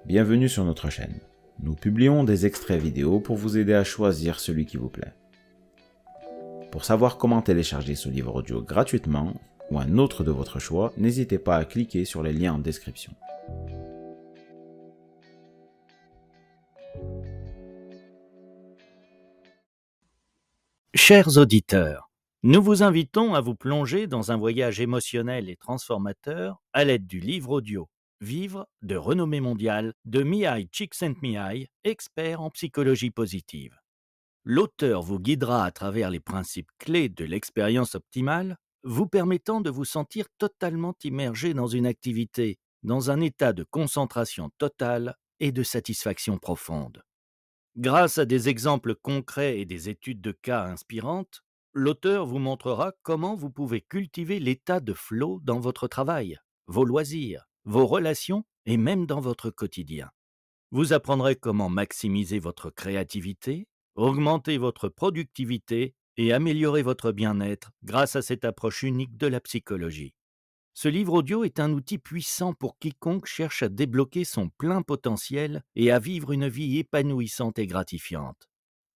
bienvenue sur notre chaîne. Nous publions des extraits vidéo pour vous aider à choisir celui qui vous plaît. Pour savoir comment télécharger ce livre audio gratuitement, ou un autre de votre choix, n'hésitez pas à cliquer sur les liens en description. Chers auditeurs, nous vous invitons à vous plonger dans un voyage émotionnel et transformateur à l'aide du livre audio « Vivre » de renommée mondiale de Mihaly Csikszentmihalyi, expert en psychologie positive. L'auteur vous guidera à travers les principes clés de l'expérience optimale, vous permettant de vous sentir totalement immergé dans une activité, dans un état de concentration totale et de satisfaction profonde. Grâce à des exemples concrets et des études de cas inspirantes, l'auteur vous montrera comment vous pouvez cultiver l'état de flow dans votre travail, vos loisirs, vos relations et même dans votre quotidien. Vous apprendrez comment maximiser votre créativité, augmenter votre productivité et améliorer votre bien-être grâce à cette approche unique de la psychologie. Ce livre audio est un outil puissant pour quiconque cherche à débloquer son plein potentiel et à vivre une vie épanouissante et gratifiante.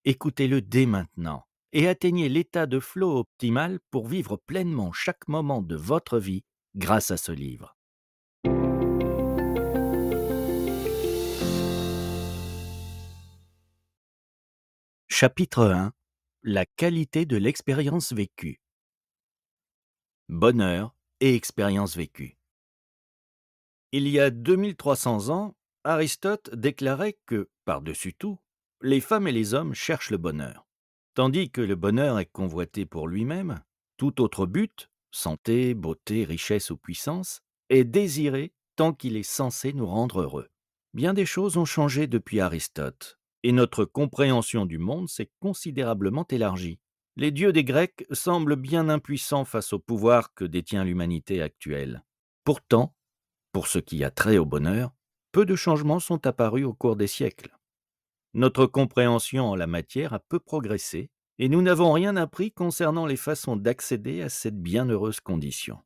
Écoutez-le dès maintenant et atteignez l'état de flow optimal pour vivre pleinement chaque moment de votre vie grâce à ce livre. Chapitre 1. La qualité de l'expérience vécue. Bonheur et expérience vécue. Il y a 2300 ans, Aristote déclarait que, par-dessus tout, les femmes et les hommes cherchent le bonheur. Tandis que le bonheur est convoité pour lui-même, tout autre but, santé, beauté, richesse ou puissance, est désiré tant qu'il est censé nous rendre heureux. Bien des choses ont changé depuis Aristote, et notre compréhension du monde s'est considérablement élargie. Les dieux des Grecs semblent bien impuissants face au pouvoir que détient l'humanité actuelle. Pourtant, pour ce qui a trait au bonheur, peu de changements sont apparus au cours des siècles. Notre compréhension en la matière a peu progressé, et nous n'avons rien appris concernant les façons d'accéder à cette bienheureuse condition.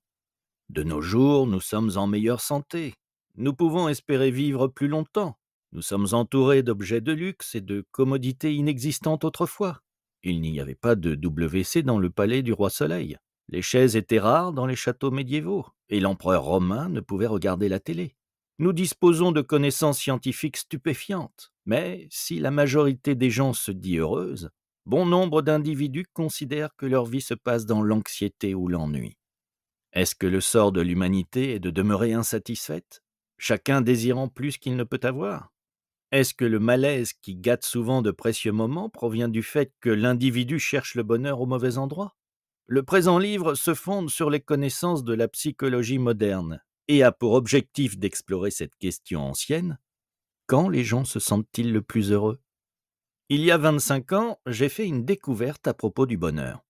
De nos jours, nous sommes en meilleure santé. Nous pouvons espérer vivre plus longtemps. Nous sommes entourés d'objets de luxe et de commodités inexistantes autrefois. Il n'y avait pas de WC dans le palais du roi Soleil. Les chaises étaient rares dans les châteaux médiévaux, et l'empereur romain ne pouvait regarder la télé. Nous disposons de connaissances scientifiques stupéfiantes, mais si la majorité des gens se dit heureuse, bon nombre d'individus considèrent que leur vie se passe dans l'anxiété ou l'ennui. Est-ce que le sort de l'humanité est de demeurer insatisfaite, chacun désirant plus qu'il ne peut avoir? Est-ce que le malaise qui gâte souvent de précieux moments provient du fait que l'individu cherche le bonheur au mauvais endroit? Le présent livre se fonde sur les connaissances de la psychologie moderne et a pour objectif d'explorer cette question ancienne: quand les gens se sentent-ils le plus heureux? Il y a 25 ans, j'ai fait une découverte à propos du bonheur.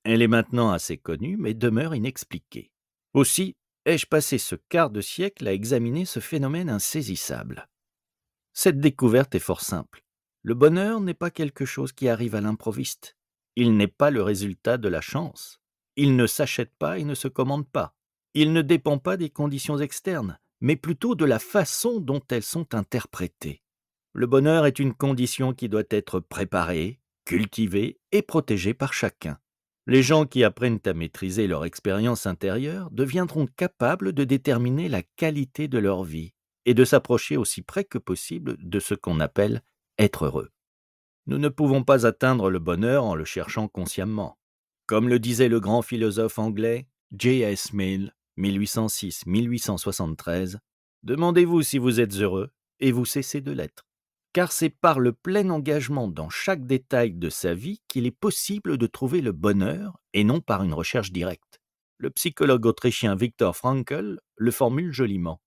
Elle est maintenant assez connue, mais demeure inexpliquée. Aussi, ai-je passé ce quart de siècle à examiner ce phénomène insaisissable. Cette découverte est fort simple. Le bonheur n'est pas quelque chose qui arrive à l'improviste. Il n'est pas le résultat de la chance. Il ne s'achète pas et ne se commande pas. Il ne dépend pas des conditions externes, mais plutôt de la façon dont elles sont interprétées. Le bonheur est une condition qui doit être préparée, cultivée et protégée par chacun. Les gens qui apprennent à maîtriser leur expérience intérieure deviendront capables de déterminer la qualité de leur vie et de s'approcher aussi près que possible de ce qu'on appelle être heureux. Nous ne pouvons pas atteindre le bonheur en le cherchant consciemment. Comme le disait le grand philosophe anglais J.S. Mill, 1806-1873, demandez-vous si vous êtes heureux et vous cessez de l'être. Car c'est par le plein engagement dans chaque détail de sa vie qu'il est possible de trouver le bonheur et non par une recherche directe. Le psychologue autrichien Viktor Frankl le formule joliment.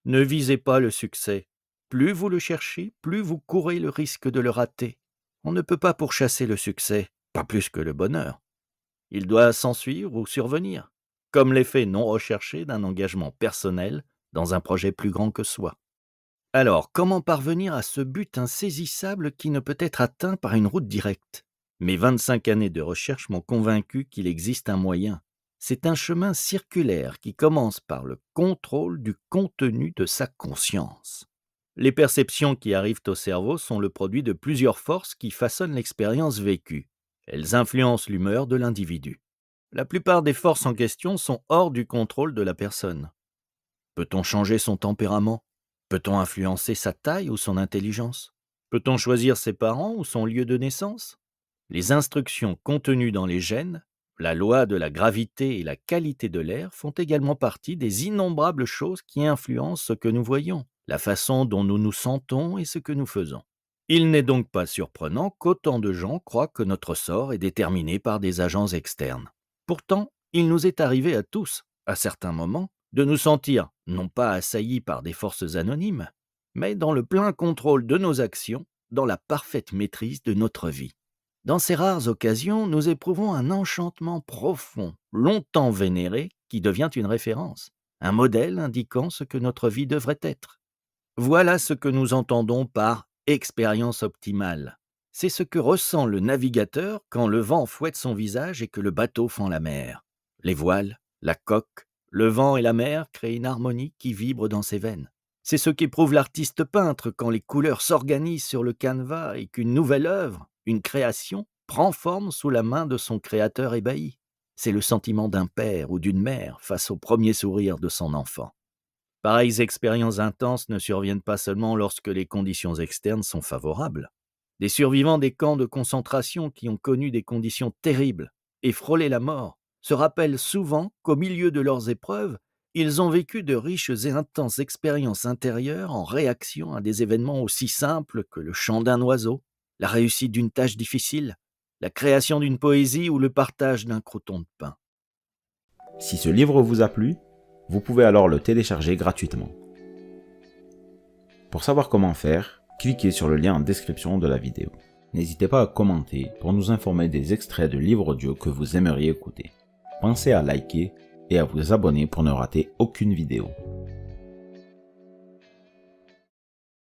Ne visez pas le succès. Plus vous le cherchez, plus vous courez le risque de le rater. On ne peut pas pourchasser le succès, pas plus que le bonheur. Il doit s'ensuivre ou survenir, comme l'effet non recherché d'un engagement personnel dans un projet plus grand que soi. Alors, comment parvenir à ce but insaisissable qui ne peut être atteint par une route directe? Mes 25 années de recherche m'ont convaincu qu'il existe un moyen. C'est un chemin circulaire qui commence par le contrôle du contenu de sa conscience. Les perceptions qui arrivent au cerveau sont le produit de plusieurs forces qui façonnent l'expérience vécue. Elles influencent l'humeur de l'individu. La plupart des forces en question sont hors du contrôle de la personne. Peut-on changer son tempérament? Peut-on influencer sa taille ou son intelligence? Peut-on choisir ses parents ou son lieu de naissance? Les instructions contenues dans les gènes, la loi de la gravité et la qualité de l'air font également partie des innombrables choses qui influencent ce que nous voyons, la façon dont nous nous sentons et ce que nous faisons. Il n'est donc pas surprenant qu'autant de gens croient que notre sort est déterminé par des agents externes. Pourtant, il nous est arrivé à tous, à certains moments, de nous sentir non pas assaillis par des forces anonymes, mais dans le plein contrôle de nos actions, dans la parfaite maîtrise de notre vie. Dans ces rares occasions, nous éprouvons un enchantement profond, longtemps vénéré, qui devient une référence, un modèle indiquant ce que notre vie devrait être. Voilà ce que nous entendons par expérience optimale. C'est ce que ressent le navigateur quand le vent fouette son visage et que le bateau fend la mer. Les voiles, la coque, le vent et la mer créent une harmonie qui vibre dans ses veines. C'est ce qu'éprouve l'artiste peintre quand les couleurs s'organisent sur le canevas et qu'une nouvelle œuvre, une création, prend forme sous la main de son créateur ébahi. C'est le sentiment d'un père ou d'une mère face au premier sourire de son enfant. Pareilles expériences intenses ne surviennent pas seulement lorsque les conditions externes sont favorables. Des survivants des camps de concentration qui ont connu des conditions terribles et frôlé la mort se rappellent souvent qu'au milieu de leurs épreuves, ils ont vécu de riches et intenses expériences intérieures en réaction à des événements aussi simples que le chant d'un oiseau, la réussite d'une tâche difficile, la création d'une poésie ou le partage d'un croûton de pain. Si ce livre vous a plu, vous pouvez alors le télécharger gratuitement. Pour savoir comment faire, cliquez sur le lien en description de la vidéo. N'hésitez pas à commenter pour nous informer des extraits de livres audio que vous aimeriez écouter. Pensez à liker et à vous abonner pour ne rater aucune vidéo.